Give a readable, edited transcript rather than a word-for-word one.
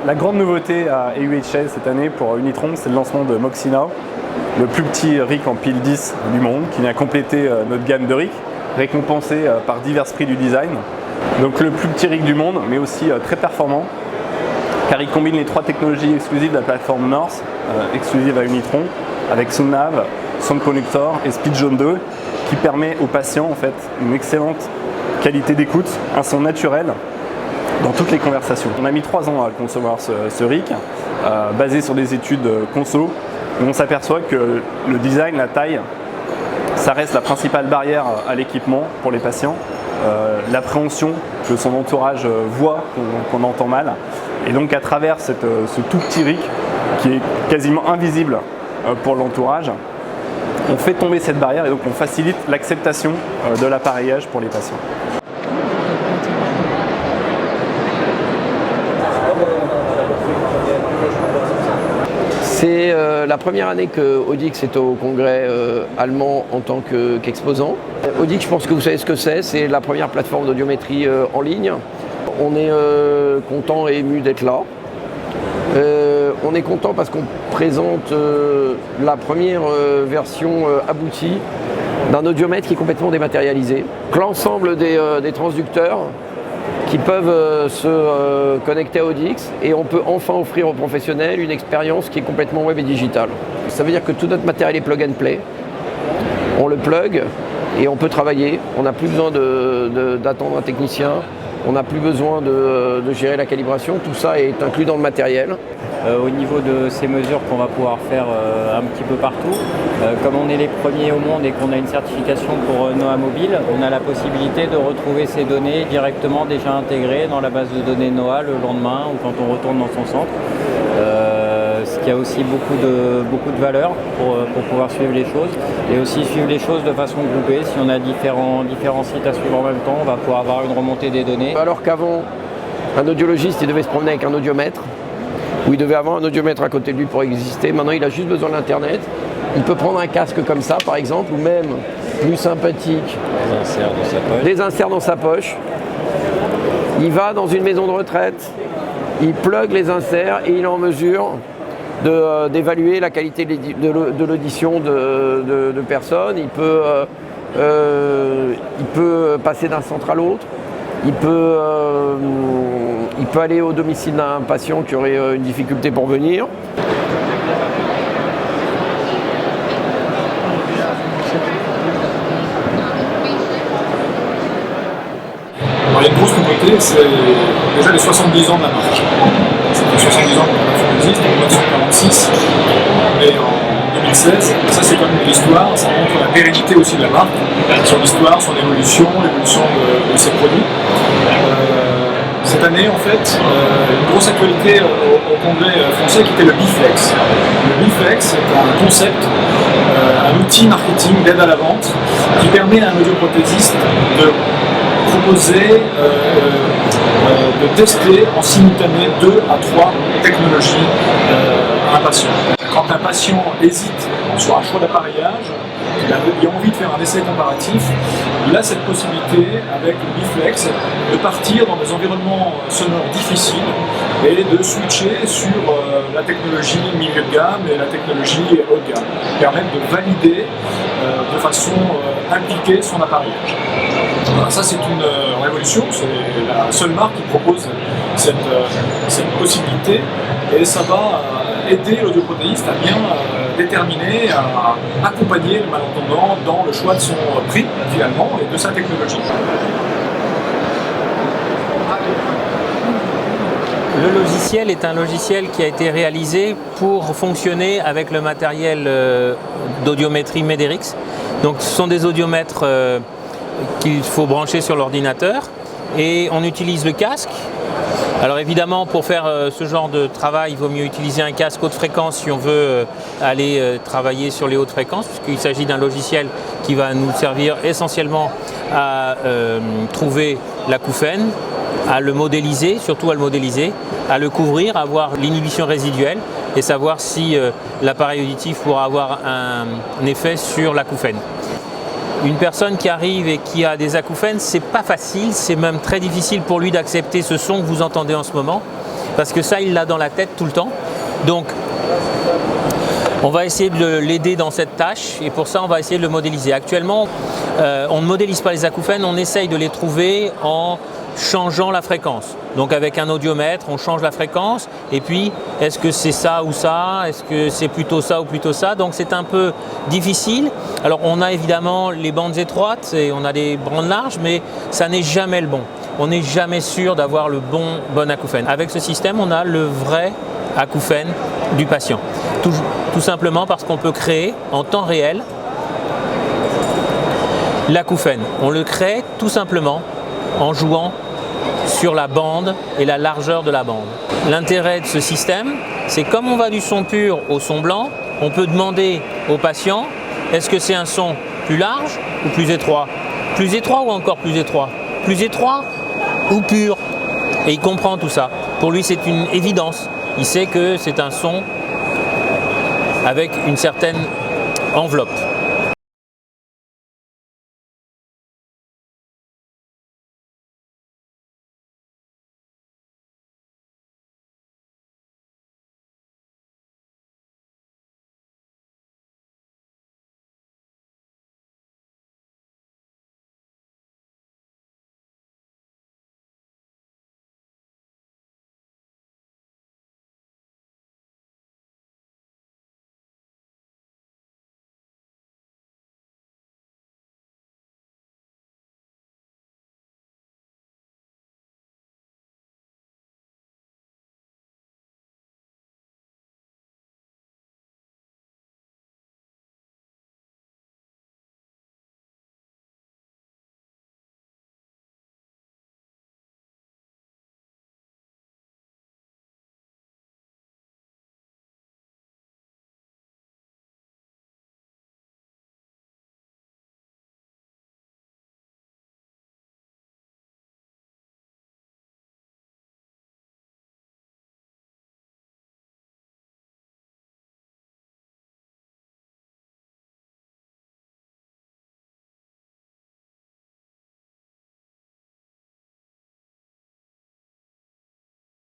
La grande nouveauté à AUHL cette année pour Unitron, c'est le lancement de Moxina, le plus petit RIC en pile 10 du monde, qui vient compléter notre gamme de RIC, récompensé par divers prix du design. Donc le plus petit RIC du monde, mais aussi très performant, car il combine les 3 technologies exclusives de la plateforme North, exclusive à Unitron, avec SoundNav, Sound Connector et SpeedZone 2, qui permet aux patients en fait, une excellente qualité d'écoute, un son naturel dans toutes les conversations. On a mis 3 ans à concevoir ce RIC, basé sur des études conso, où on s'aperçoit que le design, la taille, ça reste la principale barrière à l'équipement pour les patients. L'appréhension que son entourage voit, qu'on entend mal. Et donc à travers ce tout petit RIC, qui est quasiment invisible pour l'entourage, on fait tomber cette barrière et donc on facilite l'acceptation de l'appareillage pour les patients. C'est la première année que Audix est au congrès allemand en tant qu'exposant. Audix, je pense que vous savez ce que c'est la première plateforme d'audiométrie en ligne. On est content et ému d'être là. On est content parce qu'on présente la première version aboutie d'un audiomètre qui est complètement dématérialisé. L'ensemble des transducteurs qui peuvent se connecter à Audix et on peut enfin offrir aux professionnels une expérience qui est complètement web et digitale. Ça veut dire que tout notre matériel est plug and play. On le plug et on peut travailler. On n'a plus besoin d'attendre un technicien. On n'a plus besoin de gérer la calibration. Tout ça est inclus dans le matériel. Au niveau de ces mesures qu'on va pouvoir faire un petit peu partout, comme on est les premiers au monde et qu'on a une certification pour NOAA Mobile, on a la possibilité de retrouver ces données directement déjà intégrées dans la base de données NOAA le lendemain ou quand on retourne dans son centre. Ce qui a aussi beaucoup de valeur pour pouvoir suivre les choses et aussi suivre les choses de façon groupée. Si on a différents sites à suivre en même temps, on va pouvoir avoir une remontée des données. Alors qu'avant, un audiologiste il devait se promener avec un audiomètre, où il devait avoir un audiomètre à côté de lui pour exister. Maintenant, il a juste besoin d'internet. Il peut prendre un casque comme ça, par exemple, ou même, plus sympathique, des inserts dans sa poche. Il va dans une maison de retraite, il plug les inserts et il est en mesure d'évaluer la qualité de l'audition de personnes. Il peut passer d'un centre à l'autre. Il peut aller au domicile d'un patient qui aurait une difficulté pour venir. Alors, il y a une grosse nouveauté, c'est déjà les 70 ans de la marque. Ça fait 70 ans que la marque existe, en 1946, mais en 2016. Ça, c'est comme une histoire, ça montre la pérennité aussi de la marque, son histoire, son évolution, l'évolution de ses produits. Cette année, en fait, une grosse actualité au congrès français qui était le Biflex. Le Biflex, c'est un concept, un outil marketing d'aide à la vente qui permet à un audioprothésiste de proposer, de tester en simultané 2 à 3 technologies à un patient. Quand un patient hésite sur un choix d'appareillage, il a envie de faire un essai comparatif, il a cette possibilité avec le Biflex de partir dans des environnements sonores difficiles et de switcher sur la technologie milieu de gamme et la technologie haut de gamme, permettre de valider de façon impliquée son appareillage. Voilà, ça c'est une révolution, c'est la seule marque qui propose cette possibilité et ça va aider l'audioprothésiste à bien déterminer, à accompagner le malentendant dans le choix de son prix finalement et de sa technologie. Le logiciel est un logiciel qui a été réalisé pour fonctionner avec le matériel d'audiométrie Mederix. Donc ce sont des audiomètres qu'il faut brancher sur l'ordinateur et on utilise le casque. Alors évidemment, pour faire ce genre de travail, il vaut mieux utiliser un casque haute fréquence si on veut aller travailler sur les hautes fréquences, puisqu'il s'agit d'un logiciel qui va nous servir essentiellement à trouver l'acouphène, à le modéliser, surtout à le modéliser, à le couvrir, à voir l'inhibition résiduelle et savoir si l'appareil auditif pourra avoir un effet sur l'acouphène. Une personne qui arrive et qui a des acouphènes, c'est pas facile, c'est même très difficile pour lui d'accepter ce son que vous entendez en ce moment. parce que ça, il l'a dans la tête tout le temps. Donc, on va essayer de l'aider dans cette tâche et pour ça, on va essayer de le modéliser. Actuellement, on ne modélise pas les acouphènes, on essaye de les trouver en changeant la fréquence. Donc avec un audiomètre, on change la fréquence et puis est-ce que c'est ça ou ça? Est-ce que c'est plutôt ça ou plutôt ça? Donc c'est un peu difficile. Alors on a évidemment les bandes étroites et on a des bandes larges, mais ça n'est jamais le bon. On n'est jamais sûr d'avoir le bon acouphène. Avec ce système, on a le vrai acouphène du patient. Tout simplement parce qu'on peut créer en temps réel l'acouphène. On le crée tout simplement en jouant sur la bande et la largeur de la bande. L'intérêt de ce système, c'est comme on va du son pur au son blanc, on peut demander au patient, est-ce que c'est un son plus large ou plus étroit? Plus étroit ou encore plus étroit? Plus étroit ou pur? Et il comprend tout ça. Pour lui, c'est une évidence. Il sait que c'est un son avec une certaine enveloppe.